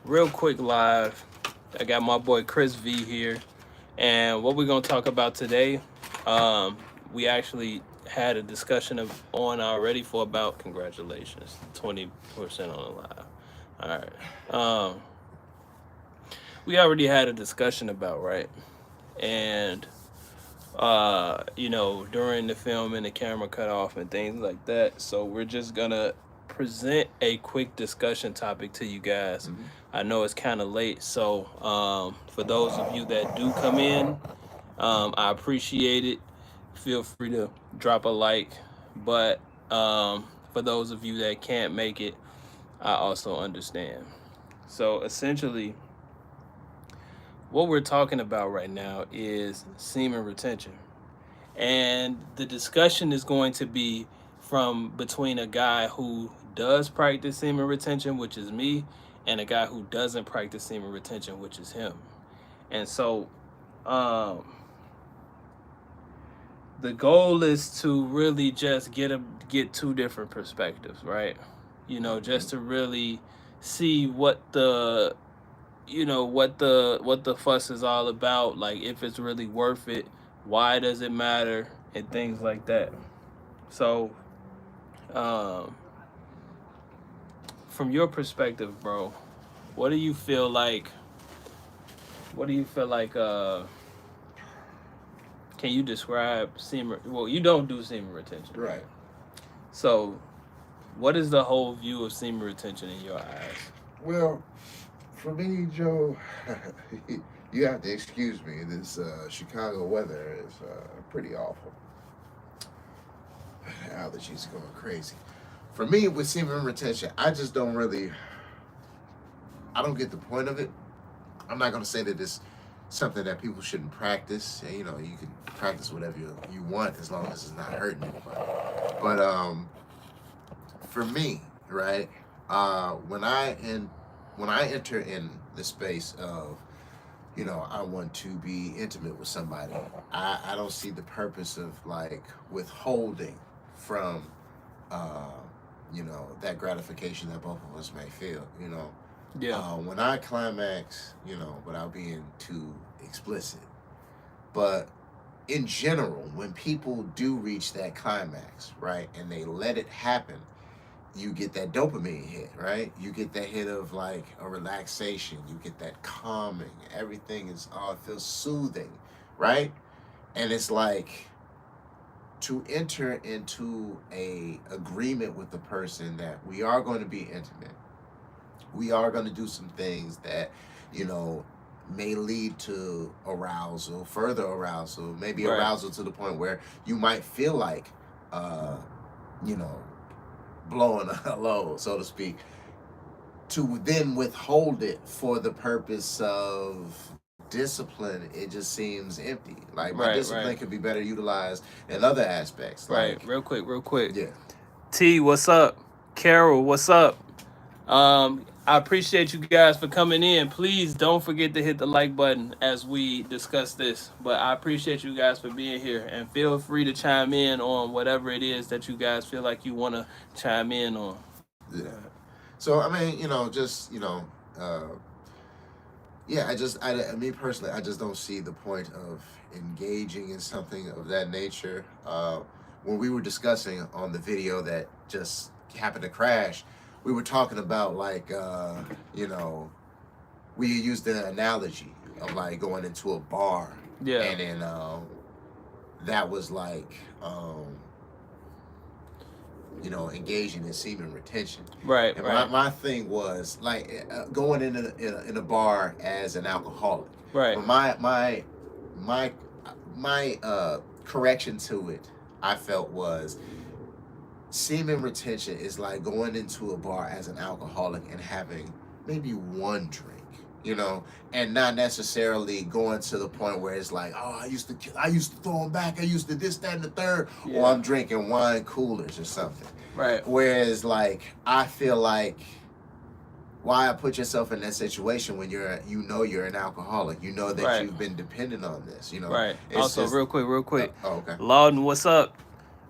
real quick live. I got my boy Chris V here, and what we're gonna talk about today. We actually had a discussion on already for about congratulations, 20% on the live. All right. We already had a discussion about right, and during the film and the camera cut off and things like that. So we're just gonna present a quick discussion topic to you guys. Mm-hmm. I know it's kind of late, so for those of you that do come in, I appreciate it. Feel free to drop a like, but for those of you that can't make it, I also understand. So essentially, what we're talking about right now is semen retention. And the discussion is going to be from between a guy who does practice semen retention, which is me, and a guy who doesn't practice semen retention, which is him. And so um, the goal is to really just get two different perspectives, right? Just to really see what the fuss is all about, like if it's really worth it, why does it matter, and things like that. So, um, from your perspective, bro, what do you feel like? What do you feel like? Can you describe semen? Well, you don't do semen retention, Right. so what is the whole view of semen retention in your eyes? Well, for me, Joe, you have to excuse me. This Chicago weather is pretty awful. Allergies going crazy. For me, with semen retention, I just don't really, I don't get the point of it. I'm not going to say that it's something that people shouldn't practice. And, you can practice whatever you want as long as it's not hurting anybody. But for me, right, when I enter in the space of, I want to be intimate with somebody, I don't see the purpose of like withholding from, uh, that gratification that both of us may feel. Yeah. When I climax, without being too explicit, but in general, when people do reach that climax, right, and they let it happen, you get that dopamine hit, right? You get that hit of like a relaxation. You get that calming. Everything it feels soothing, right? And it's like to enter into a agreement with the person that we are going to be intimate. We are going to do some things that, you know, may lead to arousal, further arousal, maybe Right. arousal to the point where you might feel like, uh, you know, blowing a load, so to speak, to then withhold it for the purpose of discipline, it just seems empty. Like my Right. discipline Right. could be better utilized in other aspects. Right. Like, Real quick. yeah, T, what's up? Carol, what's up? I appreciate you guys for coming in. Please don't forget to hit the like button as we discuss this. But I appreciate you guys for being here, and feel free to chime in on whatever it is that you guys feel like you want to chime in on. yeah. So I mean, just uh, yeah. Me personally, I just don't see the point of engaging in something of that nature. When we were discussing on the video that just happened to crash, we were talking about like you know we used the analogy of like going into a bar, Yeah. and then that was like engaging in semen retention. Right. And my, Right. my thing was like going in a bar as an alcoholic. Right. But my correction to it, I felt, was semen retention is like going into a bar as an alcoholic and having maybe one drink, and not necessarily going to the point where it's like, oh, I used to throw them back, I used to this, that, and the third, Yeah. or I'm drinking wine coolers or something. Right. Whereas, like, I feel like why put yourself in that situation when you're an alcoholic, that Right. you've been dependent on this, Right. It's Also, just, real quick. oh, okay. Lawden, what's up?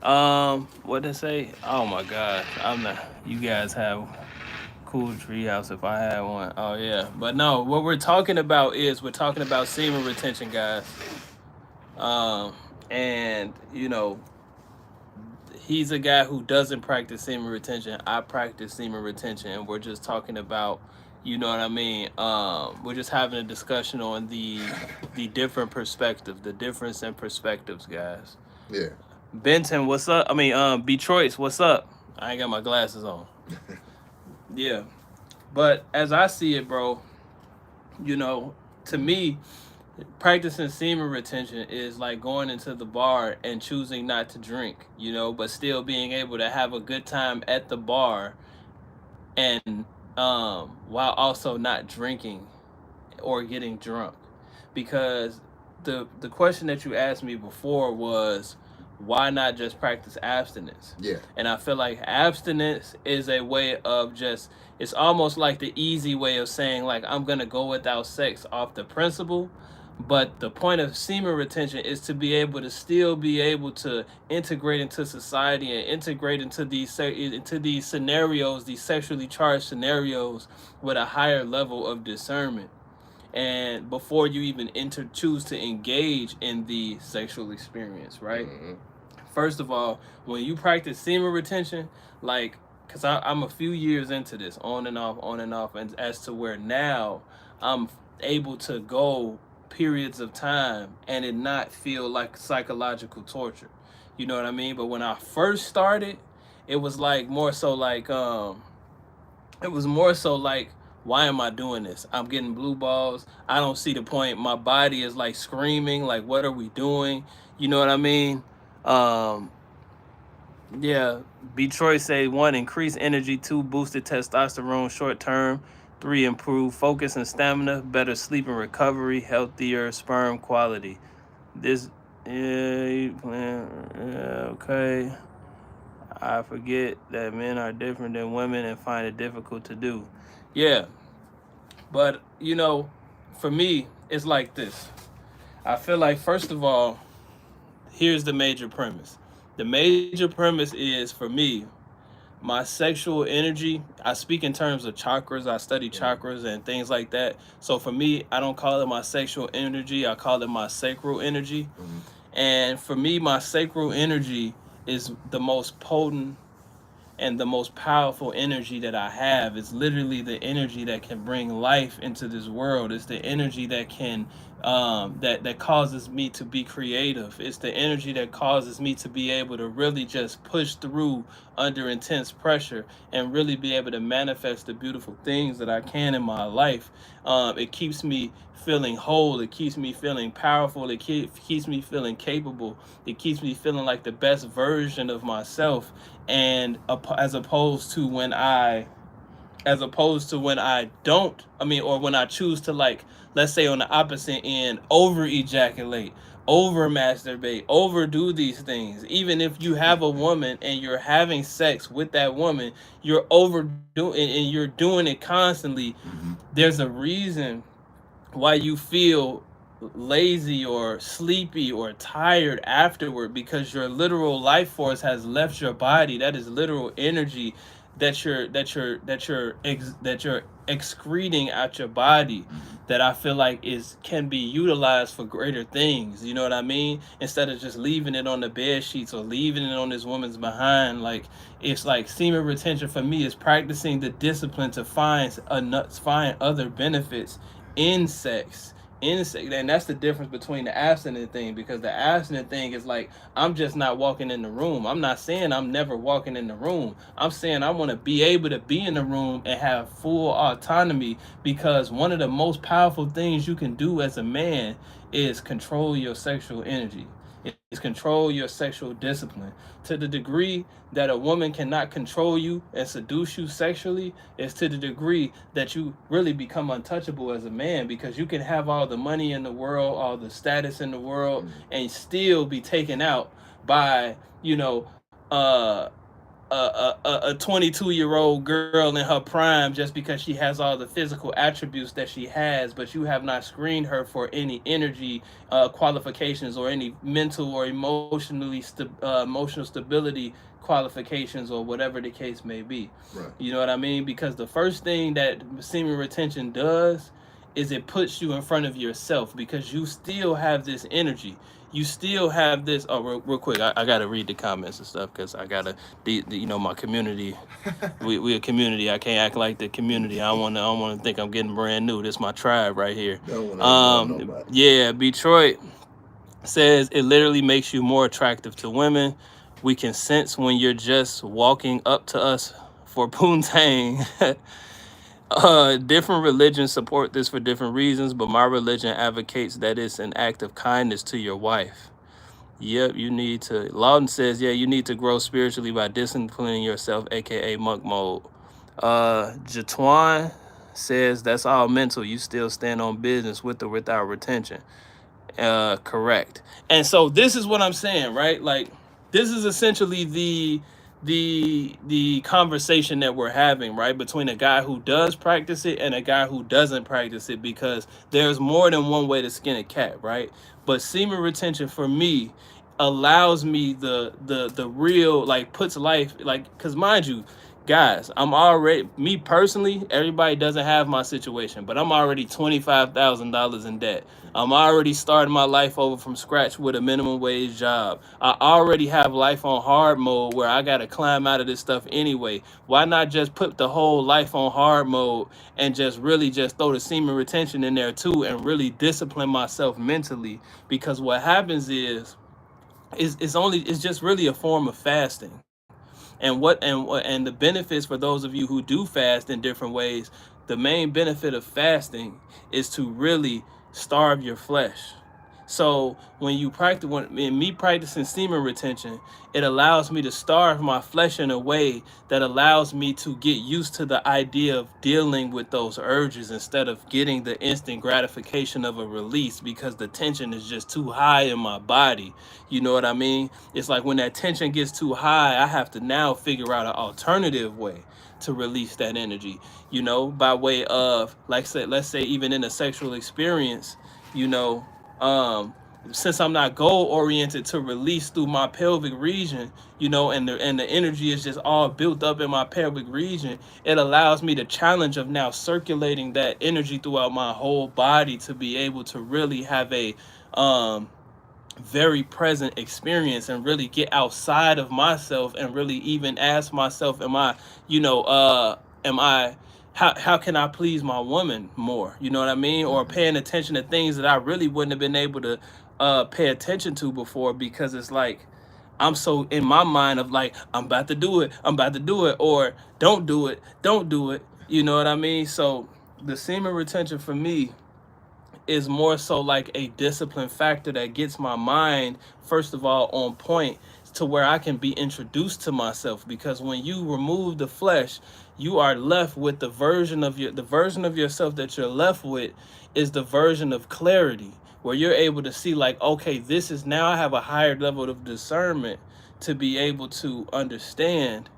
What did they say? Oh my God, I'm not. You guys have cool treehouse if I had one. Oh yeah, but no. What we're talking about is we're talking about semen retention, guys. Um, and he's a guy who doesn't practice semen retention. I practice semen retention, and we're just talking about, you know what I mean. We're just having a discussion on the different perspectives, the difference in perspectives, guys. Yeah. Benton, what's up? I mean, Detroit, what's up? I ain't got my glasses on. Yeah, but as I see it, bro, you know, to me, practicing semen retention is like going into the bar and choosing not to drink, but still being able to have a good time at the bar, and while also not drinking or getting drunk. Because the question that you asked me before was, why not just practice abstinence? Yeah. And I feel like abstinence is a way of just, it's almost like the easy way of saying, like, I'm gonna go without sex off the principle. But the point of semen retention is to be able to still be able to integrate into society and integrate into these scenarios, these sexually charged scenarios, with a higher level of discernment, and before you even choose to engage in the sexual experience, right? Mm-hmm. First of all, when you practice semen retention, like, because I'm a few years into this, on and off, and as to where now I'm able to go periods of time and it not feel like psychological torture. You know what I mean? But when I first started, it was like more so like it was more so like, why am I doing this? I'm getting blue balls. I don't see the point. My body is like screaming, like, what are we doing? You know what I mean? Um, yeah. Detroit say, one, increase energy, two, boosted testosterone short term, three, improve focus and stamina, better sleep and recovery, healthier sperm quality. This, yeah, okay. I forget that men are different than women and find it difficult to do. Yeah, but for me, it's like this. I feel like, first of all, here's the major premise. The major premise is, for me, my sexual energy, I speak in terms of chakras. I study chakras and things like that. So for me, I don't call it my sexual energy. I call it my sacral energy. Mm-hmm. And for me, my sacral energy is the most potent and the most powerful energy that I have. Is literally the energy that can bring life into this world. It's the energy that can that causes me to be creative. It's the energy that causes me to be able to really just push through under intense pressure and really be able to manifest the beautiful things that I can in my life. It keeps me feeling whole. It keeps me feeling powerful. It keeps me feeling capable. It keeps me feeling like the best version of myself. And as opposed to when I don't, I mean, or when I choose to, like, let's say on the opposite end, over ejaculate, over masturbate, overdo these things. Even if you have a woman and you're having sex with that woman, you're overdoing, and you're doing it constantly. Mm-hmm. There's a reason why you feel lazy or sleepy or tired afterward, because your literal life force has left your body. That is literal energy that you're excreting out your body, that I feel like can be utilized for greater things. You know what I mean? Instead of just leaving it on the bed sheets or leaving it on this woman's behind. Like, it's like semen retention for me is practicing the discipline to find other benefits in sex. And that's the difference between the abstinent thing, because the abstinent thing is like, I'm just not walking in the room. I'm not saying I'm never walking in the room. I'm saying I want to be able to be in the room and have full autonomy, because one of the most powerful things you can do as a man is control your sexual energy. Is control your sexual discipline. To the degree that a woman cannot control you and seduce you sexually, is to the degree that you really become untouchable as a man, because you can have all the money in the world, all the status in the world, and still be taken out by, a 22-year-old girl in her prime just because she has all the physical attributes that she has, but you have not screened her for any energy qualifications or any mental or emotional stability qualifications or whatever the case may be. Right. You know what I mean? Because the first thing that semen retention does is it puts you in front of yourself, because you still have this energy. You still have this. Oh, real quick, I gotta read the comments and stuff, because I gotta, my community. We a community. I can't act like the community. I don't want to think I'm getting brand new. This is my tribe right here. Don't want to ignore nobody. Yeah, Detroit says it literally makes you more attractive to women. We can sense when you're just walking up to us for poontang. Different religions support this for different reasons, but my religion advocates that it's an act of kindness to your wife. Yep, you need to. Lawton says, yeah, you need to grow spiritually by disciplining yourself, aka monk mode. Jatuan says that's all mental. You still stand on business with or without retention. Correct. And so this is what I'm saying, right? Like, this is essentially the conversation that we're having, right, between a guy who does practice it and a guy who doesn't practice it, because there's more than one way to skin a cat, right? But semen retention for me allows me the real, like, puts life, like, because mind you, guys, I'm already, me personally, everybody doesn't have my situation, but I'm already $25,000 in debt. I'm already starting my life over from scratch with a minimum wage job. I already have life on hard mode where I got to climb out of this stuff anyway. Why not just put the whole life on hard mode and just really just throw the semen retention in there too, and really discipline myself mentally? Because what happens is it's just really a form of fasting. And the benefits for those of you who do fast in different ways, the main benefit of fasting is to really starve your flesh. So when you practice, in me practicing semen retention, it allows me to starve my flesh in a way that allows me to get used to the idea of dealing with those urges instead of getting the instant gratification of a release, because the tension is just too high in my body. You know what I mean? It's like when that tension gets too high, I have to now figure out an alternative way to release that energy, by way of, like, say, let's say, even in a sexual experience, you know, since I'm not goal oriented to release through my pelvic region, and the energy is just all built up in my pelvic region, it allows me the challenge of now circulating that energy throughout my whole body to be able to really have a very present experience and really get outside of myself and really even ask myself, am I, how can I please my woman more? You know what I mean? Or paying attention to things that I really wouldn't have been able to pay attention to before, because it's like I'm so in my mind of like, I'm about to do it, or don't do it, you know what I mean? So the semen retention for me is more so like a discipline factor that gets my mind, first of all, on point to where I can be introduced to myself. Because when you remove the flesh, you are left with the version of yourself that you're left with is the version of clarity, where you're able to see, like, okay, this is, now I have a higher level of discernment to be able to understand,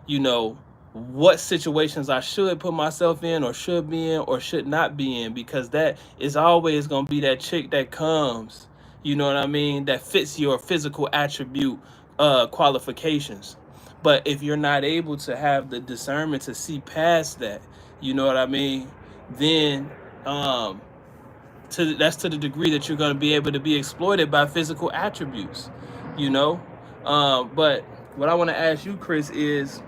you know, what situations I should put myself in, or should be in, or should not be in, because that is always going to be that chick that comes, you know what I mean, that fits your physical attribute qualifications. But if you're not able to have the discernment to see past that, you know what I mean, then that's to the degree that you're going to be able to be exploited by physical attributes, you know. But what I want to ask you, Chris, is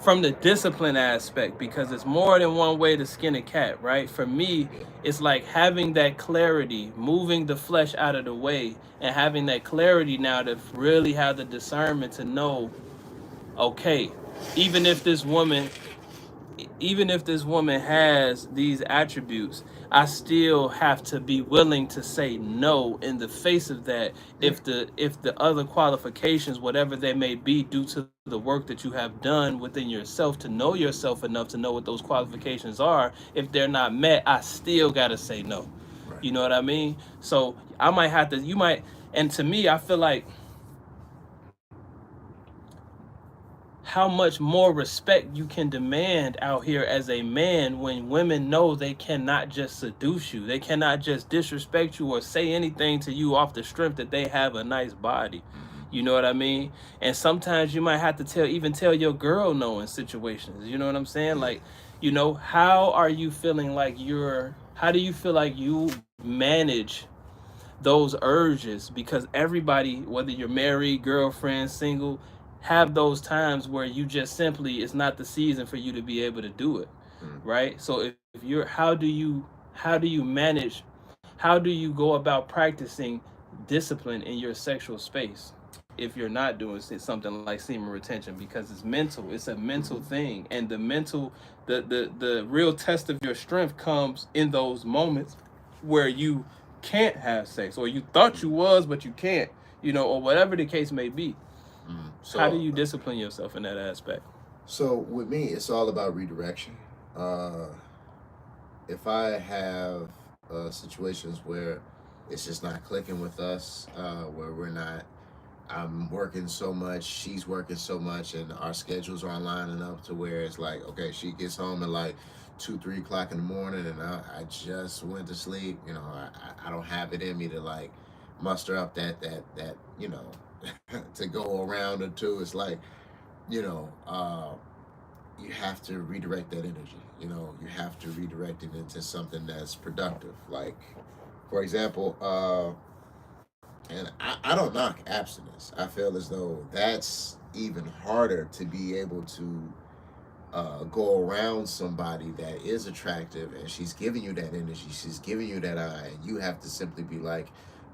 from the discipline aspect, because it's more than one way to skin a cat, right? For me, it's like having that clarity, moving the flesh out of the way, and having that clarity now to really have the discernment to know, okay, even if this woman has these attributes, I still have to be willing to say no in the face of that. If the other qualifications, whatever they may be, due to the work that you have done within yourself to know yourself enough to know what those qualifications are, if they're not met, I still gotta say no. Right. You know what I mean? So I might have to, you might, and to me, I feel like how much more respect you can demand out here as a man when women know they cannot just seduce you. They cannot just disrespect you or say anything to you off the strength that they have a nice body. You know what I mean? And sometimes you might have to tell your girl no in situations. You know what I'm saying? Like, you know, how do you feel like you manage those urges? Because everybody, whether you're married, girlfriend, single, have those times where you just simply, it's not the season for you to be able to do it, right? So if you're, how do you go about practicing discipline in your sexual space if you're not doing something like semen retention? Because it's mental, it's a mental thing, and the real test of your strength comes in those moments where you can't have sex, or you thought you was but you can't, you know, or whatever the case may be. So How do you discipline yourself in that aspect? So with me, it's all about redirection. Uh, if I have situations where it's just not clicking with us, where we're not, I'm working so much, she's working so much, and our schedules aren't lining up to where it's like, okay, she gets home at like 2, 3 o'clock in the morning, and I just went to sleep. You know, I don't have it in me to like muster up that you know to go around or two. It's like, you know, you have to redirect that energy. You know, you have to redirect it into something that's productive. Like, for example, and I don't knock abstinence. I feel as though that's even harder to be able to go around somebody that is attractive and she's giving you that energy, she's giving you that eye, and you have to simply be like,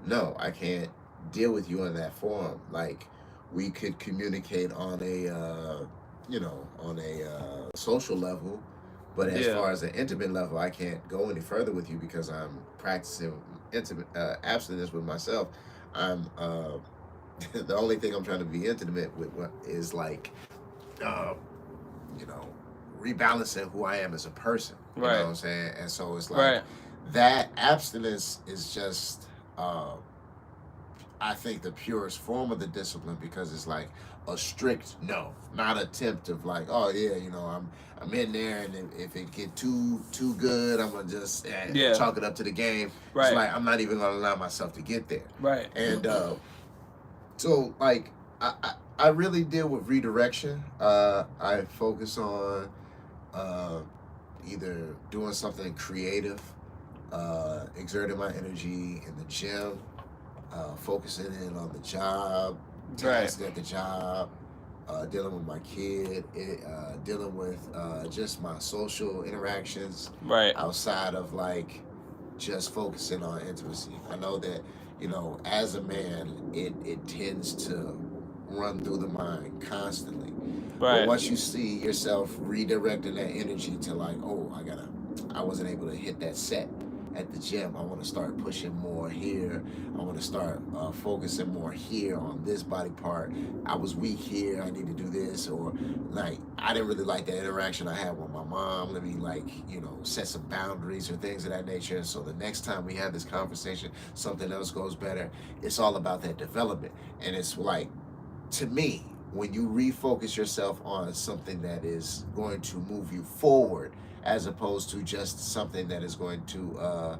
no, I can't deal with you in that form. Like, we could communicate on a, on a social level, but as Yeah. far as an intimate level, I can't go any further with you because I'm practicing intimate abstinence with myself. I'm the only thing I'm trying to be intimate with is like, uh, you know, rebalancing who I am as a person. You know what Right. I'm saying? And so it's like Right. that abstinence is just, I think, the purest form of the discipline, because it's like a strict no, not attempt of like, oh yeah, you know, I'm in there, and if it get too good, I'm gonna just Yeah. chalk it up to the game. It's Right. like I'm not even gonna allow myself to get there. Right. And so like I really deal with redirection. I focus on uh, either doing something creative, exerting my energy in the gym, focusing in on the job, Right. tasks at the job, dealing with my kid, dealing with just my social interactions Right. outside of like just focusing on intimacy. I know that, you know, as a man, it tends to run through the mind constantly. But Right. once you see yourself redirecting that energy to like, oh, I wasn't able to hit that set at the gym. I want to start pushing more here. I want to start focusing more here on this body part. I was weak here. I need to do this. Or like, I didn't really like that interaction I had with my mom. Let me like, you know, set some boundaries or things of that nature. So the next time we have this conversation, something else goes better. It's all about that development. And it's like, to me, when you refocus yourself on something that is going to move you forward, as opposed to just something that is going to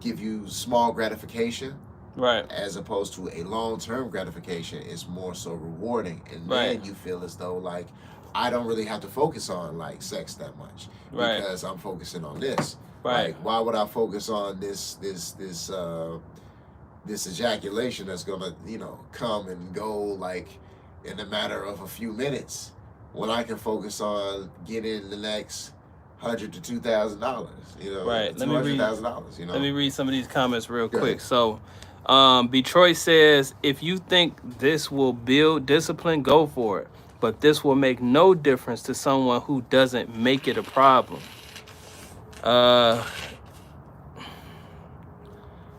give you small gratification, Right. as opposed to a long-term gratification, is more so rewarding. And Right. then you feel as though like, I don't really have to focus on like sex that much Right. because I'm focusing on this. Right. Like, why would I focus on this ejaculation that's gonna, you know, come and go like in a matter of a few minutes, when I can focus on getting the next $100 to $2,000, you know, Right. $200,000, you Let know. me read some of these comments real Go ahead. quick. So, Detroit says, if you think this will build discipline, go for it. But this will make no difference to someone who doesn't make it a problem. Uh,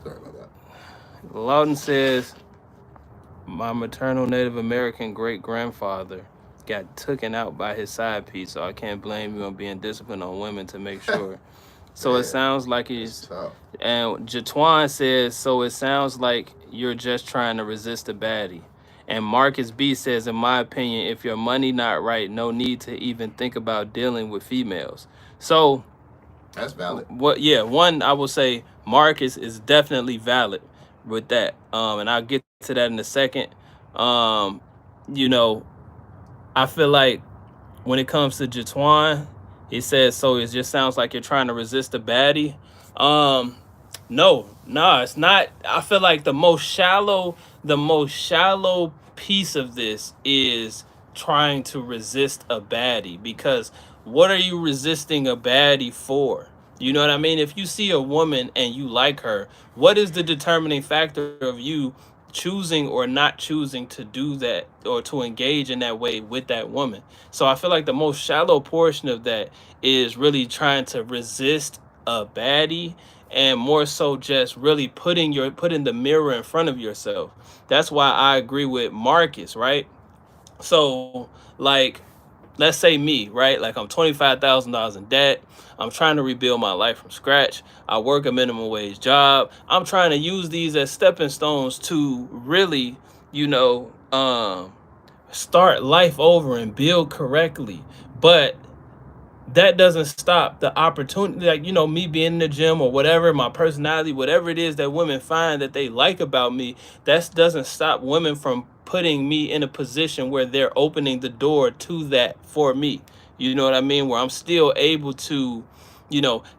Sorry about that. Lawton says, my maternal Native American great grandfather got taken out by his side piece, so I can't blame you on being disciplined on women to make sure. So it Man, sounds like that's he's, tough. and Jatwan says, so it sounds like you're just trying to resist a baddie. And Marcus B says, in my opinion, if your money not right, no need to even think about dealing with females. So That's valid. what, yeah, one, I will say Marcus is definitely valid with that. And I'll get to that in a second. Um, you know, I feel like when it comes to Jatuan, he says, so it just sounds like you're trying to resist a baddie. Um, no, nah, it's not. I feel like the most shallow piece of this is trying to resist a baddie, because what are you resisting a baddie for? You know what I mean? If you see a woman and you like her, what is the determining factor of you choosing or not choosing to do that or to engage in that way with that woman? So I feel like the most shallow portion of that is really trying to resist a baddie, and more so just really putting the mirror in front of yourself. That's why I agree with Marcus, right? So like, let's say me, right? Like, I'm $25,000 in debt. I'm trying to rebuild my life from scratch. I work a minimum wage job. I'm trying to use these as stepping stones to really, you know, start life over and build correctly. But that doesn't stop the opportunity, like, me being in the gym or whatever, my personality, whatever it is that women find that they like about me, that doesn't stop women from putting me in a position where they're opening the door to that for me. You know what I mean? Where I'm still able to,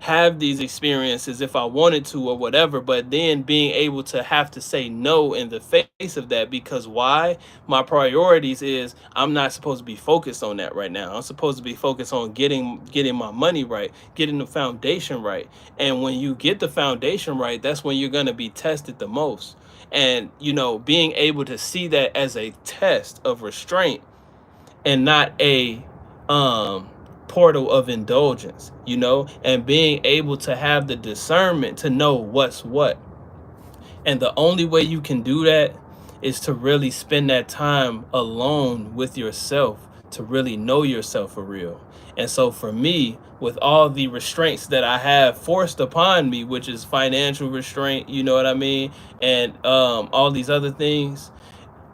have these experiences if I wanted to or whatever, but then being able to have to say no in the face of that, because why? My priorities is, I'm not supposed to be focused on that right now. I'm supposed to be focused on getting my money right, getting the foundation right. And when you get the foundation right, that's when you're going to be tested the most. And being able to see that as a test of restraint and not a portal of indulgence, and being able to have the discernment to know what's what. And the only way you can do that is to really spend that time alone with yourself, to really know yourself for real. And so for me, with all the restraints that I have forced upon me, which is financial restraint, you know what I mean, and all these other things,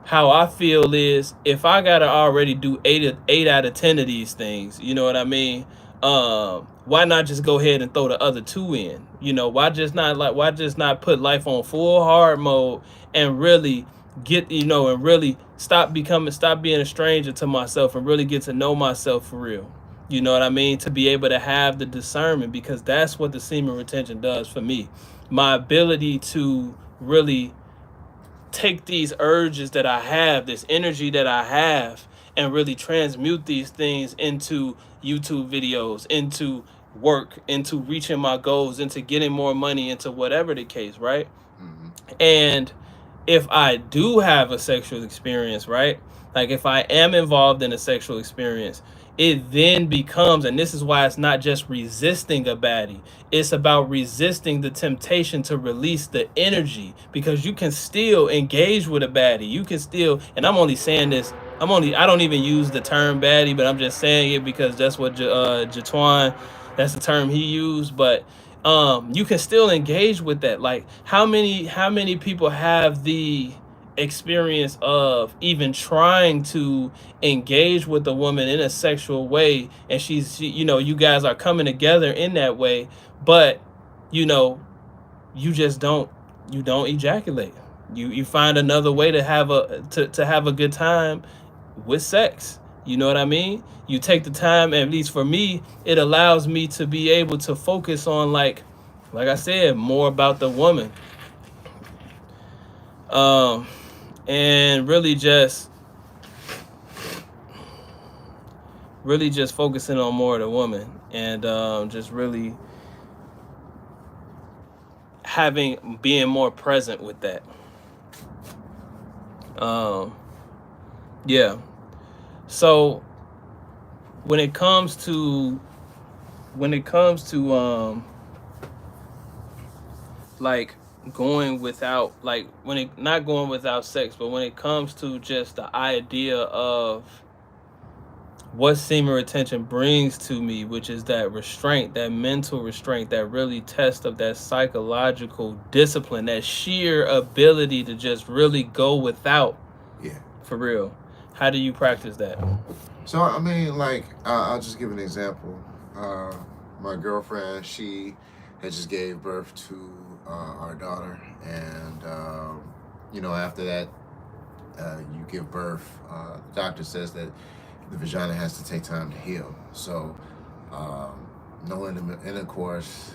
how I feel is, if I gotta already do eight out of 10 of these things, you know what I mean? Why not just go ahead and throw the other two in? Why just not put life on full hard mode and really and really stop being a stranger to myself and really get to know myself for real. You know what I mean? To be able to have the discernment, because that's what the semen retention does for me. My ability to really take these urges that I have, this energy that I have, and really transmute these things into YouTube videos, into work, into reaching my goals, into getting more money, into whatever the case, right? Mm-hmm. And if I do have a sexual experience, right? Like, if I am involved in a sexual experience, it then becomes, and this is why it's not just resisting a baddie, it's about resisting the temptation to release the energy, because you can still engage with a baddie. You can still, and I'm only saying this, I don't even use the term baddie, but I'm just saying it because that's what Jatuan, that's the term he used. But you can still engage with that. Like, how many people have the experience of even trying to engage with a woman in a sexual way, and you guys are coming together in that way, but you know you just don't ejaculate. You find another way to have a good time with sex. You know what I mean? You take the time, at least for me, it allows me to be able to focus on, like I said, more about the woman. Um and really just focusing on more of the woman, and just really being more present with that. Um yeah. So when it comes to like going without, like, when it not going without sex, but when it comes to just the idea of what semen retention brings to me, which is that restraint, that mental restraint, that really test of that psychological discipline, that sheer ability to just really go without Yeah. For real. How do you practice that? So I mean, like, I'll just give an example. Uh, my girlfriend, she had just gave birth to our daughter, and after that, you give birth. The doctor says that the vagina has to take time to heal. So, no intercourse.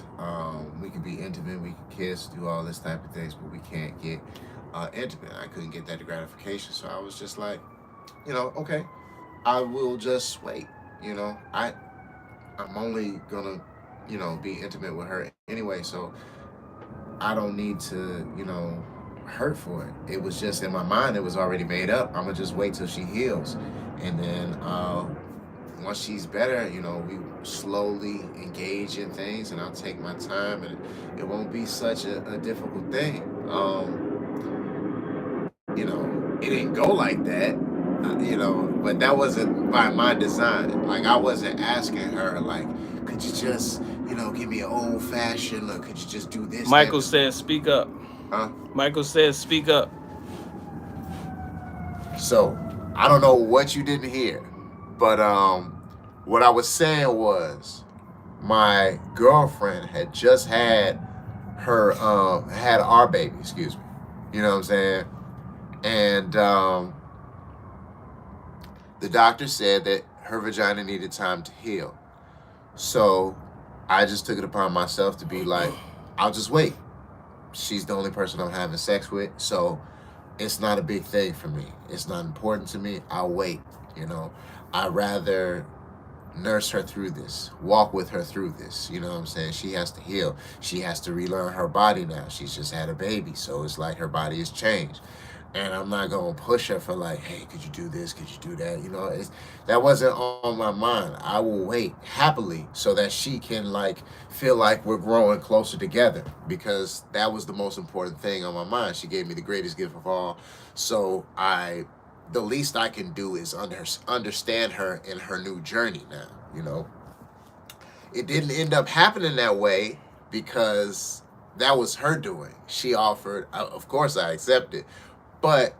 We can be intimate, we can kiss, do all this type of things, but we can't get intimate. I couldn't get that gratification, so I was just like, okay, I will just wait. I'm only gonna, be intimate with her anyway, so I don't need to, hurt for it. It was just in my mind. It was already made up. I'm gonna just wait till she heals, and then once she's better, we slowly engage in things, and I'll take my time, and it won't be such a difficult thing. It didn't go like that, but that wasn't by my design. Like, I wasn't asking her, like, could you just, give me an old fashioned, or could you just do this type Michael of, says, "Speak up." huh? Michael says, "Speak up." So I don't know what you didn't hear, but what I was saying was my girlfriend had just had our baby, excuse me. You know what I'm saying? And the doctor said that her vagina needed time to heal. So I just took it upon myself to be like, I'll just wait. She's the only person I'm having sex with, so it's not a big thing for me. It's not important to me. I'll wait. I'd rather nurse her through this, walk with her through this. You know what I'm saying? She has to heal. She has to relearn her body now. She's just had a baby, so it's like her body has changed. And I'm not gonna push her for like, hey, could you do this? Could you do that? That wasn't on my mind. I will wait happily so that she can like feel like we're growing closer together, because that was the most important thing on my mind. She gave me the greatest gift of all, so the least I can do is understand her in her new journey now. It didn't end up happening that way because that was her doing. She offered, of course I accepted, but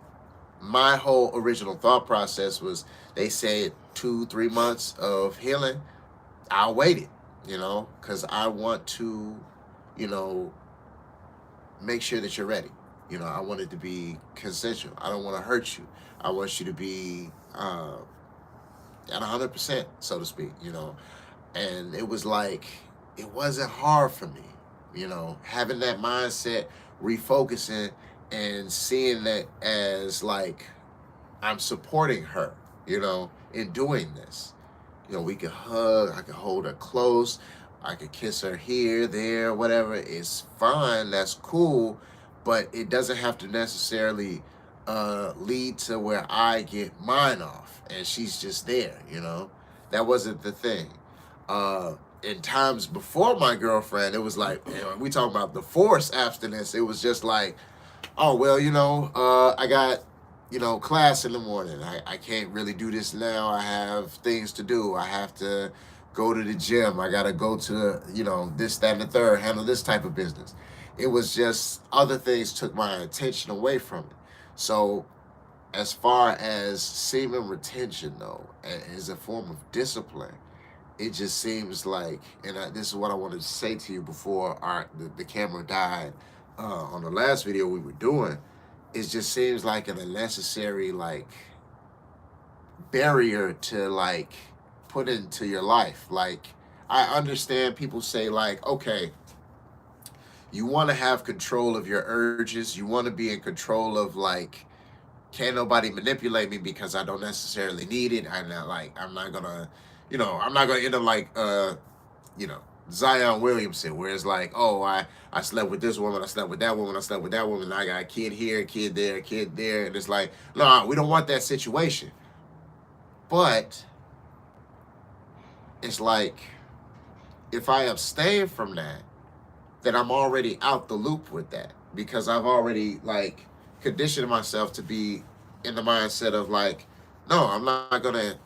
my whole original thought process was, they said 2-3 months of healing. I'll wait it, because I want to, you know, make sure that you're ready. I want it to be consensual. I don't want to hurt you. I want you to be at 100%, so to speak. And it was like, it wasn't hard for me. Having that mindset, refocusing, and seeing that as like I'm supporting her, in doing this. We could hug, I could hold her close, I could kiss her here, there, whatever. It's fine, that's cool, but it doesn't have to necessarily lead to where I get mine off and she's just there. That wasn't the thing. In times before my girlfriend, it was like, we talk about the forced abstinence. It was just like, oh, well, I got, class in the morning. I can't really do this now. I have things to do. I have to go to the gym. I got to go to, this, that, and the third, handle this type of business. It was just other things took my attention away from it. So as far as semen retention, though, as a form of discipline, it just seems like, and this is what I wanted to say to you before the camera died on the last video we were doing. It just seems like an unnecessary like barrier to like put into your life. Like, I understand people say like, okay, you want to have control of your urges. You want to be in control of like, can't nobody manipulate me because I don't necessarily need it. I'm not gonna end up like Zion Williamson, where it's like, oh, I slept with this woman, I slept with that woman, I slept with that woman, I got a kid here, a kid there, a kid there, and it's like, no, we don't want that situation. But it's like, if I abstain from that, then I'm already out the loop with that, because I've already like conditioned myself to be in the mindset of like, no, I'm not gonna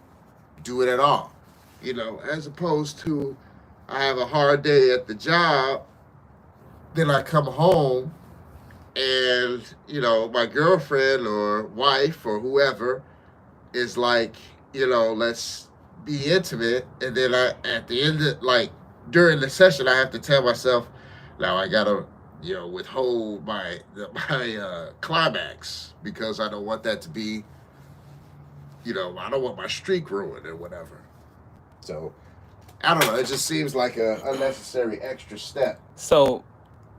do it at all. As opposed to, I have a hard day at the job, then I come home And, my girlfriend or wife or whoever is like, let's be intimate. And then at the end of, like, during the session, I have to tell myself, now I gotta, withhold my climax because I don't want that to be, I don't want my streak ruined or whatever. So I don't know. It just seems like a unnecessary extra step. So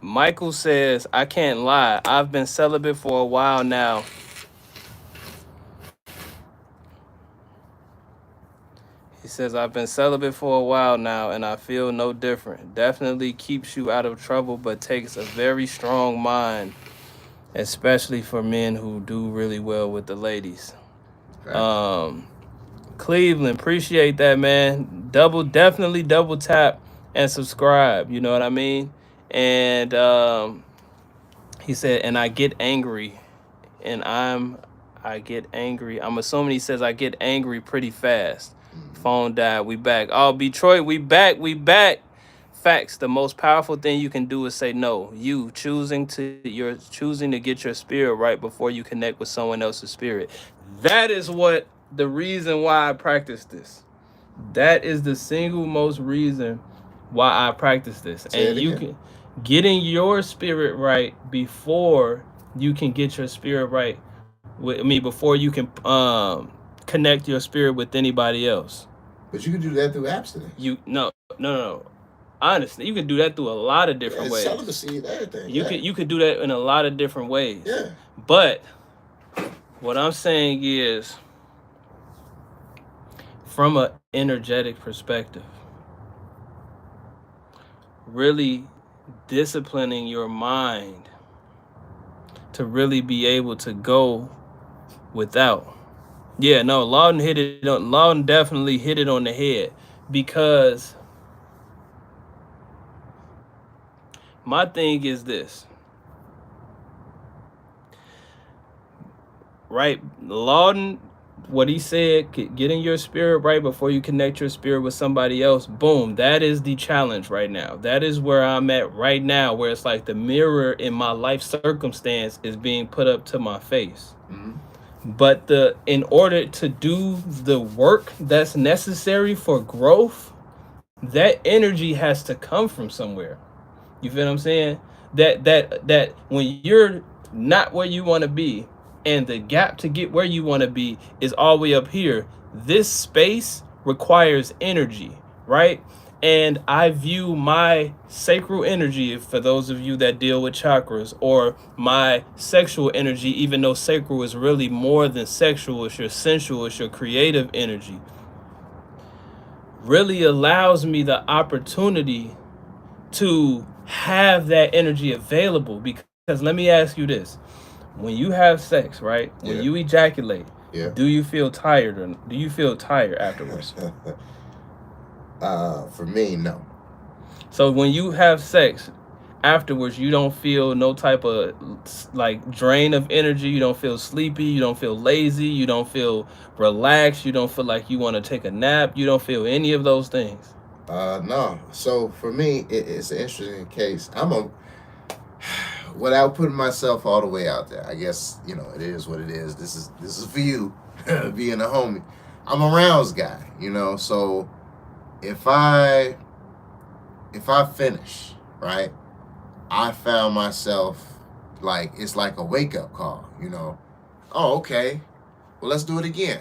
Michael says, I can't lie. I've been celibate for a while now. He says, I've been celibate for a while now and I feel no different. Definitely keeps you out of trouble, but takes a very strong mind, especially for men who do really well with the ladies. Facts. Cleveland, appreciate that, man. Definitely double tap and subscribe. You know what I mean? And he said, and I get angry, and I get angry. I'm assuming he says I get angry pretty fast. Phone died. We back. Oh, Detroit, we back. We back. Facts. The most powerful thing you can do is say no. You're choosing to get your spirit right before you connect with someone else's spirit. That is what the reason why I practice this. That is the single most reason why I practice this. Say And it you again. can getting your spirit right before you can get your spirit right with me before you can connect your spirit with anybody else. But you can do that through abstinence. You no. Honestly, you can do that through a lot of Yeah, different it's ways. celibacy and everything. You Yeah. can do that in a lot of different ways. Yeah. But what I'm saying is, from an energetic perspective, really disciplining your mind to really be able to go without. Yeah, no, Lawden definitely hit it on the head because my thing is this. Right? Lawden, what he said, getting your spirit right before you connect your spirit with somebody else, boom, that is the challenge right now. That is where I'm at right now, where it's like the mirror in my life circumstance is being put up to my face. Mm-hmm. But in order to do the work that's necessary for growth, that energy has to come from somewhere. You feel what I'm saying? That when you're not where you want to be, and the gap to get where you want to be is all the way up here, this space requires energy, right? And I view my sacral energy, for those of you that deal with chakras, or my sexual energy, even though sacral is really more than sexual, it's your sensual, it's your creative energy, really allows me the opportunity to have that energy available. Because let me ask you this: when you have sex, right? When Yeah. you ejaculate, Yeah. do you feel tired, or do you feel tired afterwards? For me, no. So when you have sex afterwards, you don't feel no type of like drain of energy. You don't feel sleepy. You don't feel lazy. You don't feel relaxed. You don't feel like you want to take a nap. You don't feel any of those things. No. So for me, it's an interesting case. Without putting myself all the way out there. I guess it is what it is. This is for you, being a homie. I'm a rounds guy, So if I finish right, I found myself like it's like a wake up call. Oh, okay. Well, let's do it again.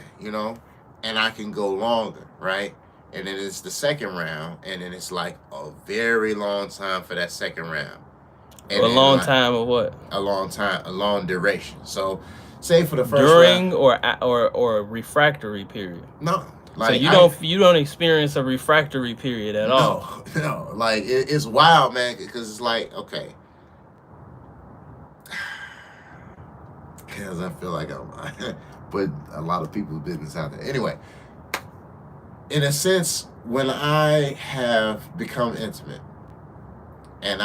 And I can go longer, right? And then it's the second round, and then it's like a very long time for that second round. And A then long like time of what? a long time, a long duration. So, say for the first During round, or a refractory period. no, So like you don't experience a refractory period at all. no, like it's wild, man, because it's like okay, because I feel like I'm put a lot of people's business out there. Anyway, in a sense, when I have become intimate and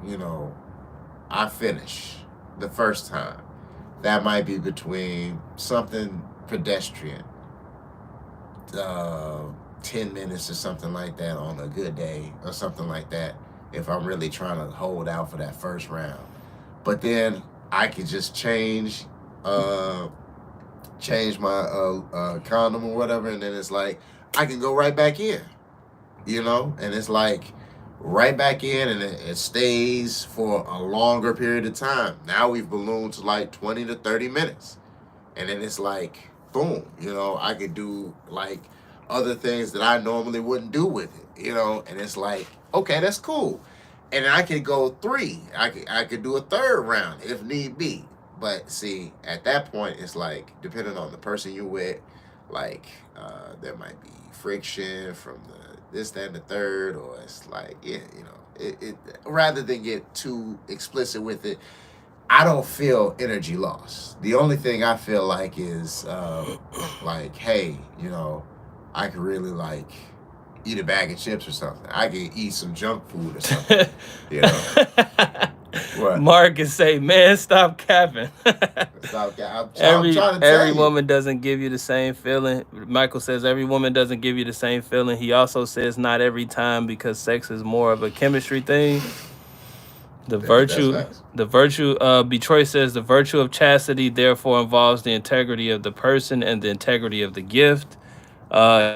you know, I finish the first time, that might be between something pedestrian, 10 minutes or something like that on a good day or something like that if I'm really trying to hold out for that first round. but then I could just change my condom or whatever, and then it's like I can go right back in, and it's like right back in, and it stays for a longer period of time. Now we've ballooned to like 20 to 30 minutes, and then it's like boom, I could do like other things that I normally wouldn't do with it, and it's like okay, that's cool, and I could go three. I could do a third round if need be. But see, at that point, it's like depending on the person you're with, like there might be friction from the this, that, and the third, or it's like it. Rather than get too explicit with it, I don't feel energy loss. The only thing I feel like is like, hey, I could really like eat a bag of chips or something. I could eat some junk food or something. What? Marcus say, man, stop capping. I'm trying to tell every you. woman doesn't give you the same feeling. Michael says every woman doesn't give you the same feeling. He also says not every time, because sex is more of a chemistry thing. Detroit says the virtue of chastity therefore involves the integrity of the person and the integrity of the gift.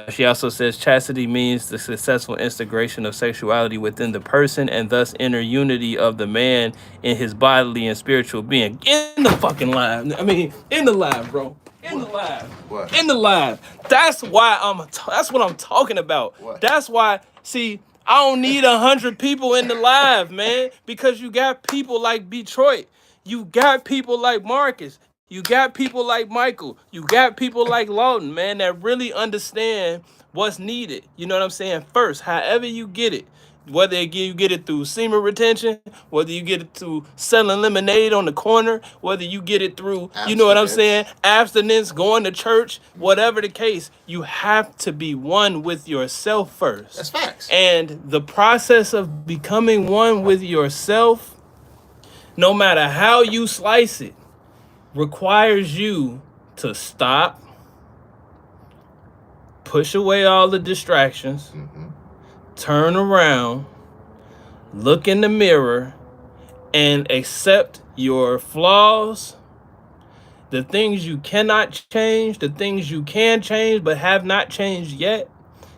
She also says chastity means the successful integration of sexuality within the person and thus inner unity of the man in his bodily and spiritual being. In the fucking live. I mean, in the live, bro. In the live. What? In the live. That's why that's what I'm talking about. What? That's why, see, I don't need 100 people in the live, man, because you got people like Detroit. You got people like Marcus. You got people like Michael. You got people like Lawton, man, that really understand what's needed. You know what I'm saying? First, however you get it, whether you get it through semen retention, whether you get it through selling lemonade on the corner, whether you get it through, you know what I'm saying, abstinence, going to church, whatever the case, you have to be one with yourself first. That's facts. And the process of becoming one with yourself, no matter how you slice it, requires you to stop, push away all the distractions, turn around, look in the mirror, and accept your flaws, the things you cannot change, the things you can change but have not changed yet.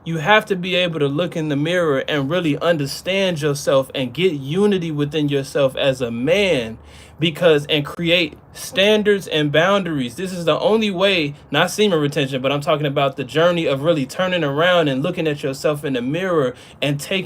You have to be able to look in the mirror and really understand yourself and get unity within yourself as a man, and create standards and boundaries. This is the only way, not semen retention, but I'm talking about the journey of really turning around and looking at yourself in the mirror and taking